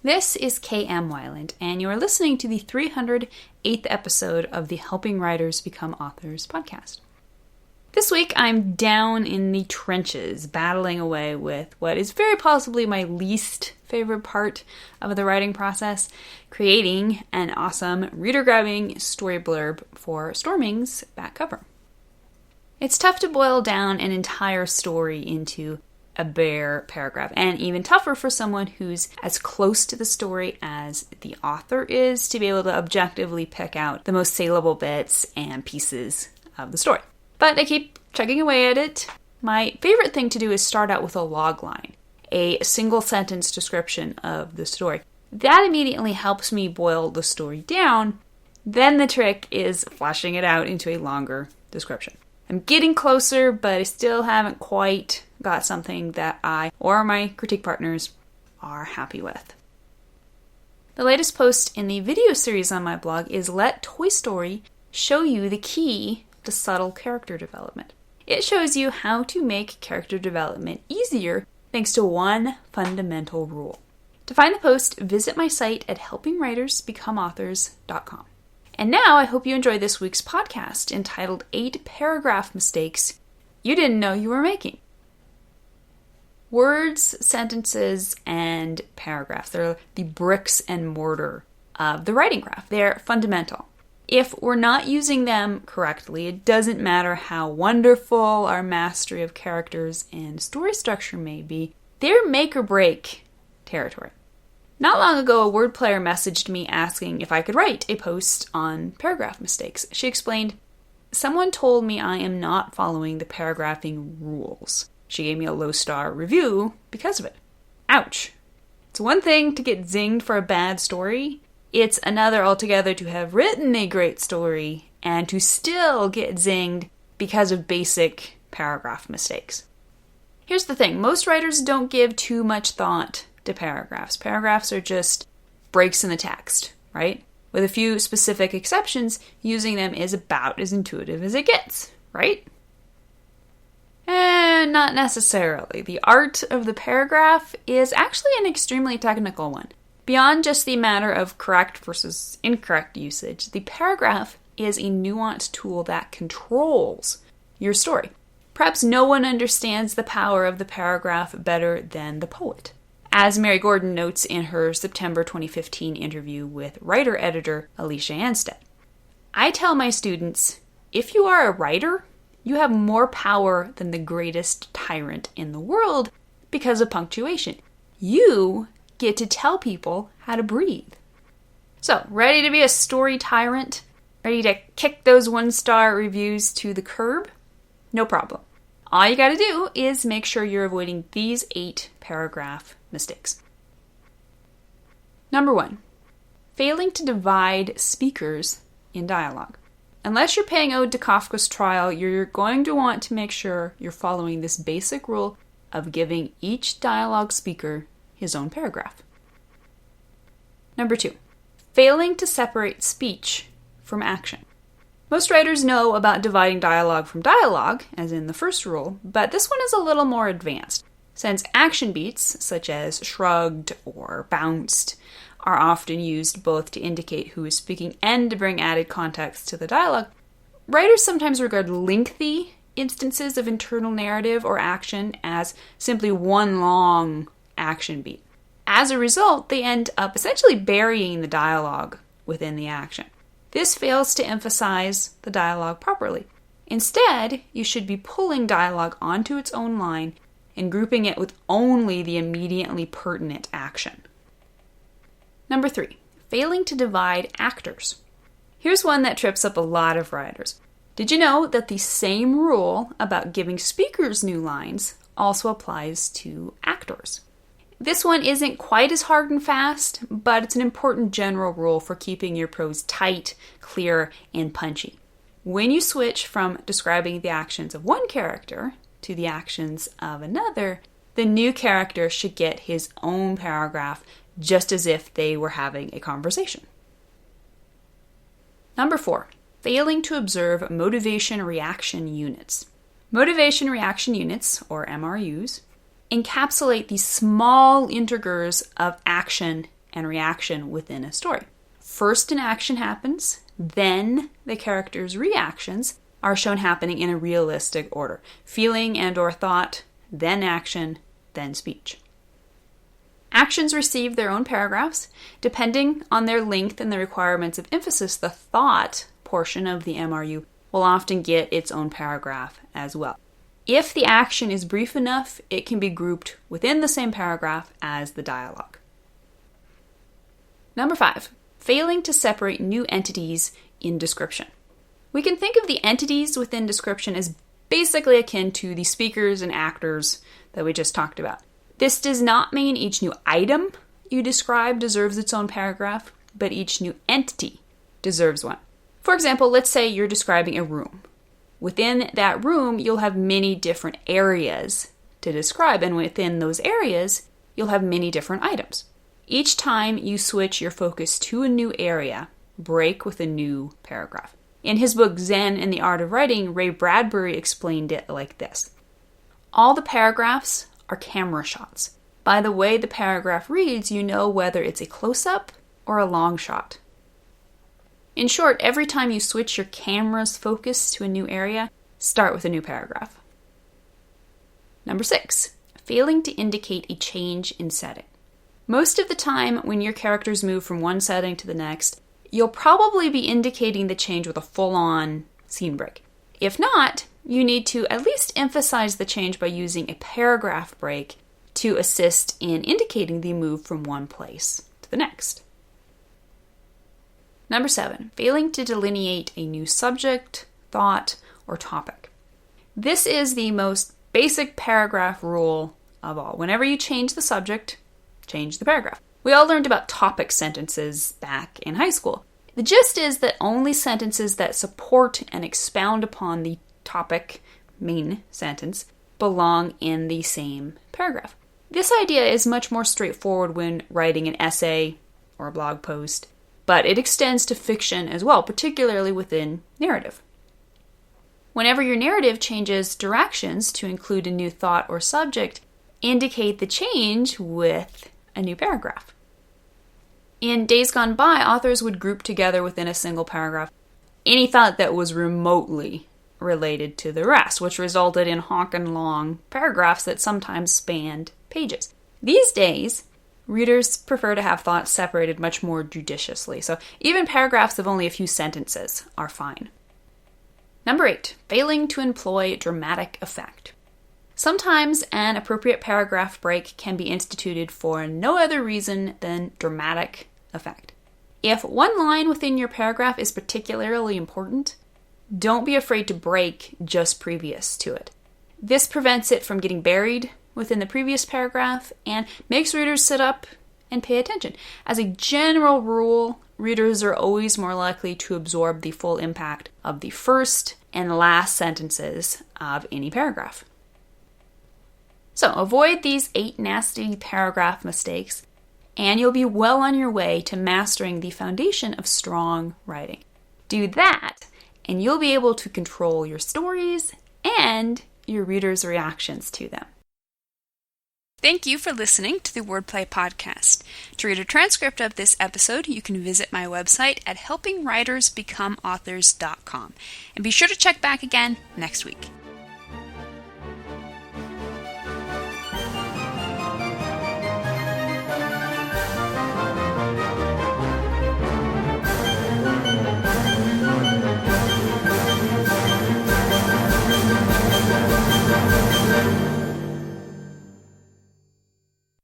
This is K.M. Weiland, and you are listening to the 308th episode of the Helping Writers Become Authors podcast. This week, I'm down in the trenches, battling away with what is very possibly my least favorite part of the writing process, creating an awesome, reader-grabbing story blurb for Storming's back cover. It's tough to boil down an entire story into a bare paragraph, and even tougher for someone who's as close to the story as the author is to be able to objectively pick out the most saleable bits and pieces of the story. But I keep chugging away at it. My favorite thing to do is start out with a log line, a single sentence description of the story. That immediately helps me boil the story down. Then the trick is fleshing it out into a longer description. I'm getting closer, but I still haven't quite got something that I or my critique partners are happy with. The latest post in the video series on my blog is Let Toy Story Show You the Key to Subtle Character Development. It shows you how to make character development easier thanks to one fundamental rule. To find the post, visit my site at helpingwritersbecomeauthors.com. And now I hope you enjoy this week's podcast entitled 8 Paragraph Mistakes You Didn't Know You Were Making. Words, sentences, and paragraphs, they're the bricks and mortar of the writing craft. They're fundamental. If we're not using them correctly, it doesn't matter how wonderful our mastery of characters and story structure may be, they're make or break territory. Not long ago, a word player messaged me asking if I could write a post on paragraph mistakes. She explained, "Someone told me I am not following the paragraphing rules." She gave me a low-star review because of it. Ouch. It's one thing to get zinged for a bad story. It's another altogether to have written a great story and to still get zinged because of basic paragraph mistakes. Here's the thing. Most writers don't give too much thought to paragraphs. Paragraphs are just breaks in the text, right? With a few specific exceptions, using them is about as intuitive as it gets, right? And not necessarily. The art of the paragraph is actually an extremely technical one. Beyond just the matter of correct versus incorrect usage, the paragraph is a nuanced tool that controls your story. Perhaps no one understands the power of the paragraph better than the poet. As Mary Gordon notes in her September 2015 interview with writer-editor Alicia Anstead, "I tell my students, if you are a writer, you have more power than the greatest tyrant in the world because of punctuation. You get to tell people how to breathe." So, ready to be a story tyrant? Ready to kick those 1-star reviews to the curb? No problem. All you gotta do is make sure you're avoiding these 8 paragraph mistakes. Number 1, failing to divide speakers in dialogue. Unless you're paying ode to Kafka's Trial, you're going to want to make sure you're following this basic rule of giving each dialogue speaker his own paragraph. Number 2, failing to separate speech from action. Most writers know about dividing dialogue from dialogue, as in the first rule, but this one is a little more advanced, since action beats, such as shrugged or bounced, are often used both to indicate who is speaking and to bring added context to the dialogue. Writers sometimes regard lengthy instances of internal narrative or action as simply one long action beat. As a result, they end up essentially burying the dialogue within the action. This fails to emphasize the dialogue properly. Instead, you should be pulling dialogue onto its own line and grouping it with only the immediately pertinent action. Number 3, failing to divide actors. Here's one that trips up a lot of writers. Did you know that the same rule about giving speakers new lines also applies to actors? This one isn't quite as hard and fast, but it's an important general rule for keeping your prose tight, clear, and punchy. When you switch from describing the actions of one character to the actions of another, the new character should get his own paragraph just as if they were having a conversation. Number 4, failing to observe motivation-reaction units. Motivation-reaction units, or MRUs, encapsulate the small integers of action and reaction within a story. First an action happens, then the character's reactions are shown happening in a realistic order. Feeling and or thought, then action, then speech. Actions receive their own paragraphs. Depending on their length and the requirements of emphasis, the thought portion of the MRU will often get its own paragraph as well. If the action is brief enough, it can be grouped within the same paragraph as the dialogue. Number 5, failing to separate new entities in description. We can think of the entities within description as basically akin to the speakers and actors that we just talked about. This does not mean each new item you describe deserves its own paragraph, but each new entity deserves one. For example, let's say you're describing a room. Within that room, you'll have many different areas to describe, and within those areas, you'll have many different items. Each time you switch your focus to a new area, break with a new paragraph. In his book Zen and the Art of Writing, Ray Bradbury explained it like this. All the paragraphs are camera shots. By the way the paragraph reads, you know whether it's a close-up or a long shot. In short, every time you switch your camera's focus to a new area, start with a new paragraph. Number 6, failing to indicate a change in setting. Most of the time, when your characters move from one setting to the next, you'll probably be indicating the change with a full-on scene break. If not, you need to at least emphasize the change by using a paragraph break to assist in indicating the move from one place to the next. Number 7, failing to delineate a new subject, thought, or topic. This is the most basic paragraph rule of all. Whenever you change the subject, change the paragraph. We all learned about topic sentences back in high school. The gist is that only sentences that support and expound upon the topic, main sentence, belong in the same paragraph. This idea is much more straightforward when writing an essay or a blog post, but it extends to fiction as well, particularly within narrative. Whenever your narrative changes directions to include a new thought or subject, indicate the change with a new paragraph. In Days Gone By, authors would group together within a single paragraph any thought that was remotely related to the rest, which resulted in honkin' long paragraphs that sometimes spanned pages. These days, readers prefer to have thoughts separated much more judiciously, so even paragraphs of only a few sentences are fine. Number 8, failing to employ dramatic effect. Sometimes an appropriate paragraph break can be instituted for no other reason than dramatic effect. If one line within your paragraph is particularly important, don't be afraid to break just previous to it. This prevents it from getting buried within the previous paragraph and makes readers sit up and pay attention. As a general rule, readers are always more likely to absorb the full impact of the first and last sentences of any paragraph. So avoid these 8 nasty paragraph mistakes, and you'll be well on your way to mastering the foundation of strong writing. Do that, and you'll be able to control your stories and your readers' reactions to them. Thank you for listening to the Wordplay Podcast. To read a transcript of this episode, you can visit my website at helpingwritersbecomeauthors.com. And be sure to check back again next week.